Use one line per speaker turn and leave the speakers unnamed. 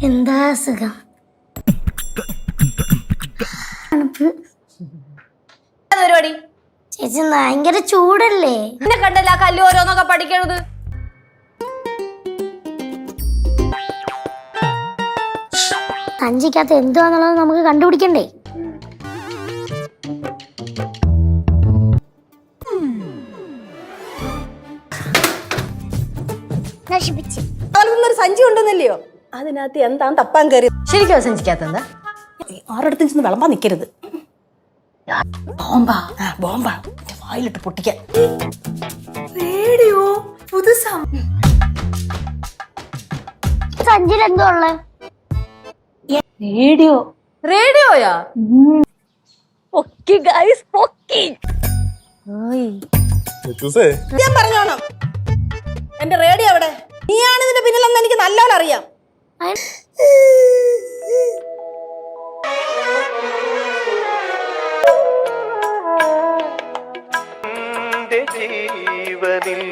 എന്താ സുഖം.
പരിപാടി
ചേച്ചി ഭയങ്കര ചൂടല്ലേ?
എന്നെ കണ്ടല്ല കല്ല് ഓരോന്നൊക്കെ പഠിക്കണത്.
സഞ്ചിക്കകത്ത് എന്തുവാന്നുള്ളത് നമുക്ക് കണ്ടുപിടിക്കണ്ടേ? നശിപ്പിച്ച്
ഒരു സഞ്ചി ഉണ്ടെന്നല്ലയോ, അതിനകത്ത് എന്താണ് തപ്പാൻ കയറി.
ശരിക്കും സഞ്ചിക്കകത്ത് എന്താ?
ആരോടത്തും ചെന്ന് വിളമ്പാൻ നിൽക്കരുത്. ബോംബാ ബോംബാ വായിലിട്ട് പൊട്ടിക്കാൻ.
റേഡിയോ പുതുസാ.
സഞ്ചിയിൽ എന്തോ ഉള്ളേ?
റേഡിയോ.
റേഡിയോയാ?
പൊക്കി ഗൈസ്, പൊക്കി. ഞാൻ പറഞ്ഞോണം, എന്റെ റേഡിയോ അവിടെ. നീയാണ് ഇതിന്റെ പിന്നിലെന്ന് എനിക്ക് നല്ലോണം അറിയാം.
ജീവനിൽ